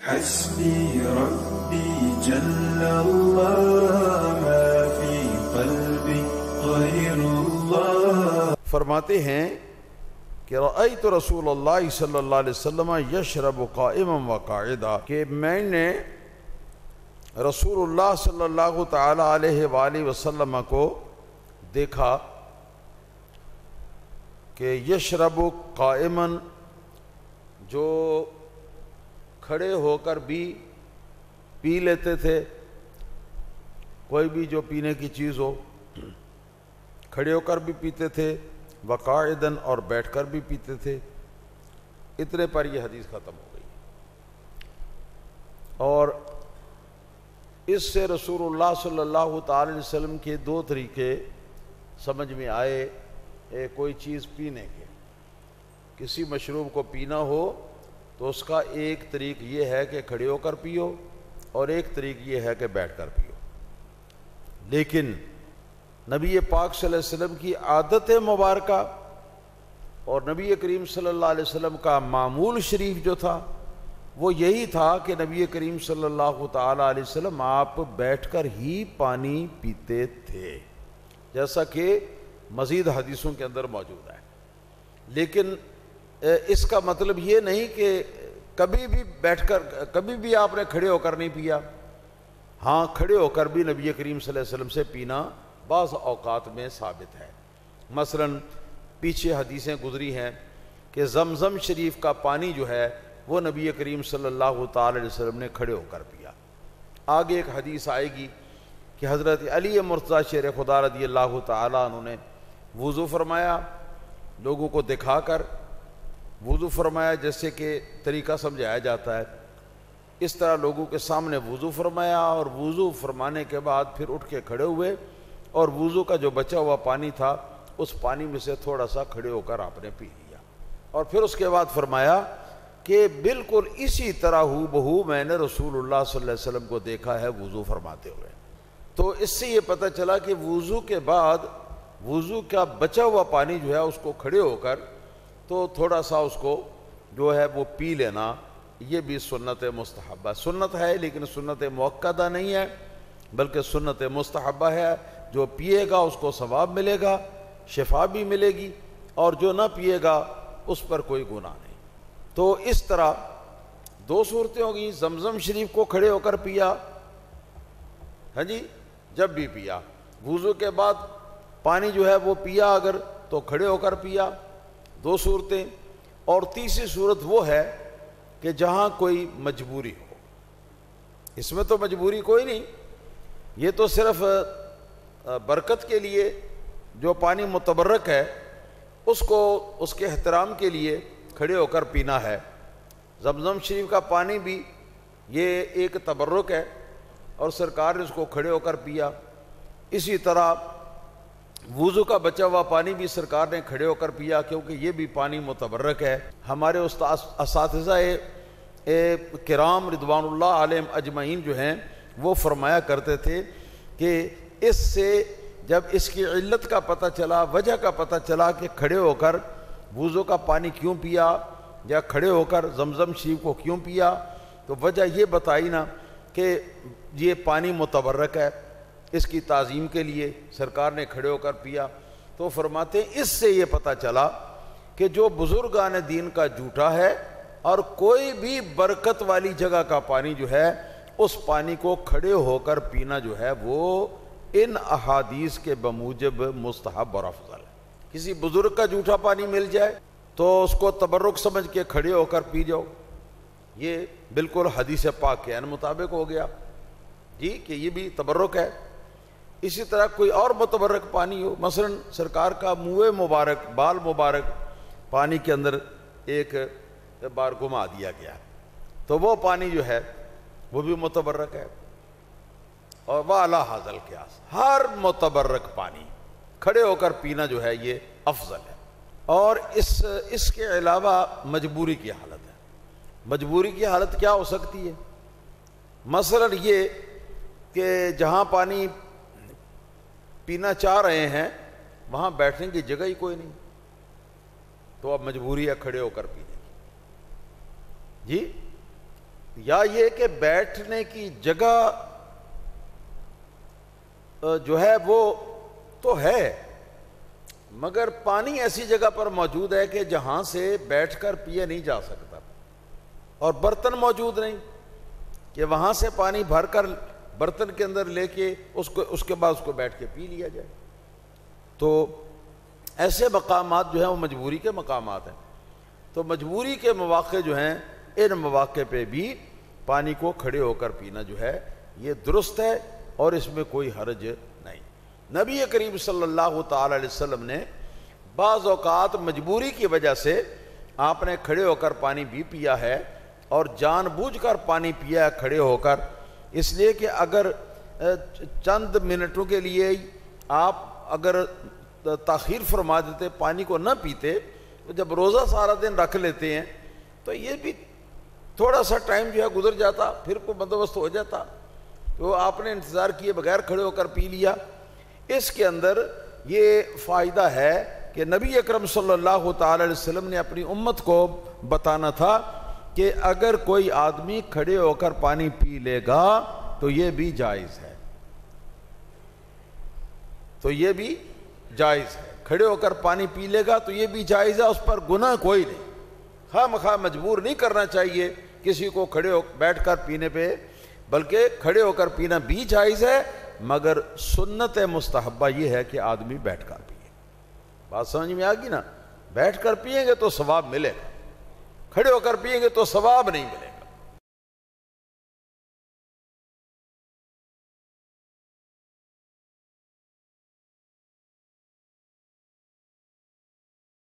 حسبي ربي جل الله ما في قلبي غير الله. فرماتے ہیں کہ رأیت رسول اللہ صلی اللہ علیہ وسلم یشرب قائما وقاعدا، کہ میں نے رسول اللہ صلی اللہ تعالی علیہ وآلہ وسلم کو دیکھا کہ یشرب قائما، جو کھڑے ہو کر بھی پی لیتے تھے، کوئی بھی جو پینے کی چیز ہو کھڑے ہو کر بھی پیتے تھے، وقاعدن اور بیٹھ کر بھی پیتے تھے. اتنے پر یہ حدیث ختم ہو گئی. اور اس سے رسول اللہ صلی اللہ تعالی علیہ وسلم کے دو طریقے سمجھ میں آئے. کوئی چیز پینے کے، کسی مشروب کو پینا ہو تو اس کا ایک طریق یہ ہے کہ کھڑے ہو کر پیو، اور ایک طریق یہ ہے کہ بیٹھ کر پیو. لیکن نبی پاک صلی اللہ علیہ وسلم کی عادت مبارکہ اور نبی کریم صلی اللہ علیہ وسلم کا معمول شریف جو تھا وہ یہی تھا کہ نبی کریم صلی اللہ تعالی علیہ وسلم آپ بیٹھ کر ہی پانی پیتے تھے، جیسا کہ مزید حدیثوں کے اندر موجود ہے. لیکن اس کا مطلب یہ نہیں کہ کبھی بھی بیٹھ کر، کبھی بھی آپ نے کھڑے ہو کر نہیں پیا. ہاں، کھڑے ہو کر بھی نبی کریم صلی اللہ علیہ وسلم سے پینا بعض اوقات میں ثابت ہے. مثلا پیچھے حدیثیں گزری ہیں کہ زمزم شریف کا پانی جو ہے وہ نبی کریم صلی اللہ تعالی علیہ وسلم نے کھڑے ہو کر پیا. آگے ایک حدیث آئے گی کہ حضرت علی مرتضیٰ شیر خدا رضی اللہ تعالیٰ عنہ نے وضو فرمایا، لوگوں کو دکھا کر وضو فرمایا، جیسے کہ طریقہ سمجھایا جاتا ہے اس طرح لوگوں کے سامنے وضو فرمایا، اور وضو فرمانے کے بعد پھر اٹھ کے کھڑے ہوئے، اور وضو کا جو بچا ہوا پانی تھا اس پانی میں سے تھوڑا سا کھڑے ہو کر آپ نے پی لیا، اور پھر اس کے بعد فرمایا کہ بالکل اسی طرح ہو بہو میں نے رسول اللہ صلی اللہ علیہ وسلم کو دیکھا ہے وضو فرماتے ہوئے. تو اس سے یہ پتہ چلا کہ وضو کے بعد وضو کا بچا ہوا پانی جو ہے اس کو کھڑے ہو کر تو تھوڑا سا اس کو جو ہے وہ پی لینا، یہ بھی سنت مستحبہ سنت ہے، لیکن سنت مؤکدہ نہیں ہے بلکہ سنت مستحبہ ہے. جو پیے گا اس کو ثواب ملے گا، شفا بھی ملے گی، اور جو نہ پیے گا اس پر کوئی گناہ نہیں. تو اس طرح دو صورتیں ہو گئیں، زمزم شریف کو کھڑے ہو کر پیا، ہاں جی، جب بھی پیا، وضو کے بعد پانی جو ہے وہ پیا اگر تو کھڑے ہو کر پیا، دو صورتیں. اور تیسری صورت وہ ہے کہ جہاں کوئی مجبوری ہو. اس میں تو مجبوری کوئی نہیں، یہ تو صرف برکت کے لیے جو پانی متبرک ہے اس کو اس کے احترام کے لیے کھڑے ہو کر پینا ہے. زمزم شریف کا پانی بھی یہ ایک تبرک ہے اور سرکار نے اس کو کھڑے ہو کر پیا. اسی طرح وضو کا بچا ہوا پانی بھی سرکار نے کھڑے ہو کر پیا، کیونکہ یہ بھی پانی متبرک ہے. ہمارے اساتذہ کرام رضوان اللہ علیہم اجمعین جو ہیں وہ فرمایا کرتے تھے کہ اس سے جب اس کی علت کا پتہ چلا، وجہ کا پتہ چلا کہ کھڑے ہو کر وضو کا پانی کیوں پیا یا کھڑے ہو کر زمزم شریف کو کیوں پیا، تو وجہ یہ بتائی نا کہ یہ پانی متبرک ہے، اس کی تعظیم کے لیے سرکار نے کھڑے ہو کر پیا. تو فرماتے ہیں اس سے یہ پتہ چلا کہ جو بزرگان دین کا جھوٹا ہے اور کوئی بھی برکت والی جگہ کا پانی جو ہے اس پانی کو کھڑے ہو کر پینا جو ہے وہ ان احادیث کے بموجب مستحب اور افضل ہے. کسی بزرگ کا جھوٹا پانی مل جائے تو اس کو تبرک سمجھ کے کھڑے ہو کر پی جاؤ، یہ بالکل حدیث پاک کے مطابق ہو گیا جی کہ یہ بھی تبرک ہے. اسی طرح کوئی اور متبرک پانی ہو، مثلا سرکار کا منہ مبارک، بال مبارک پانی کے اندر ایک بار گھما دیا گیا تو وہ پانی جو ہے وہ بھی متبرک ہے. اور وَعَلَى هَذَا الْقِيَاسِ، ہر متبرک پانی کھڑے ہو کر پینا جو ہے یہ افضل ہے. اور اس کے علاوہ مجبوری کی حالت ہے. مجبوری کی حالت کیا ہو سکتی ہے؟ مثلا یہ کہ جہاں پانی پینا چاہ رہے ہیں وہاں بیٹھنے کی جگہ ہی کوئی نہیں، تو اب مجبوری ہے کھڑے ہو کر پینے کی. جی یا یہ کہ بیٹھنے کی جگہ جو ہے وہ تو ہے، مگر پانی ایسی جگہ پر موجود ہے کہ جہاں سے بیٹھ کر پیا نہیں جا سکتا، اور برتن موجود نہیں کہ وہاں سے پانی بھر کر برتن کے اندر لے کے اس کے بعد اس کو بیٹھ کے پی لیا جائے۔ تو ایسے مقامات جو ہیں وہ مجبوری کے مقامات ہیں۔ تو مجبوری کے مواقع جو ہیں، ان مواقع پہ بھی پانی کو کھڑے ہو کر پینا جو ہے یہ درست ہے، اور اس میں کوئی حرج نہیں۔ نبی کریم صلی اللہ تعالی علیہ وسلم نے بعض اوقات مجبوری کی وجہ سے آپ نے کھڑے ہو کر پانی بھی پیا ہے، اور جان بوجھ کر پانی پیا ہے کھڑے ہو کر، اس لیے کہ اگر چند منٹوں کے لیے آپ اگر تاخیر فرما دیتے، پانی کو نہ پیتے، تو جب روزہ سارا دن رکھ لیتے ہیں تو یہ بھی تھوڑا سا ٹائم جو ہے گزر جاتا، پھر کوئی بندوبست ہو جاتا، تو آپ نے انتظار کیے بغیر کھڑے ہو کر پی لیا۔ اس کے اندر یہ فائدہ ہے کہ نبی اکرم صلی اللہ تعالی علیہ وسلم نے اپنی امت کو بتانا تھا کہ اگر کوئی آدمی کھڑے ہو کر پانی پی لے گا تو یہ بھی جائز ہے، تو یہ بھی جائز ہے، کھڑے ہو کر پانی پی لے گا تو یہ بھی جائز ہے، اس پر گناہ کوئی نہیں۔ خواہ مخواہ مجبور نہیں کرنا چاہیے کسی کو کھڑے ہو بیٹھ کر پینے پہ، بلکہ کھڑے ہو کر پینا بھی جائز ہے، مگر سنت مستحبہ یہ ہے کہ آدمی بیٹھ کر پیے۔ بات سمجھ میں آ گئی نا؟ بیٹھ کر پیئیں گے تو ثواب ملے گا، کھڑے ہو کر پیئیں گے تو ثواب نہیں ملے گا۔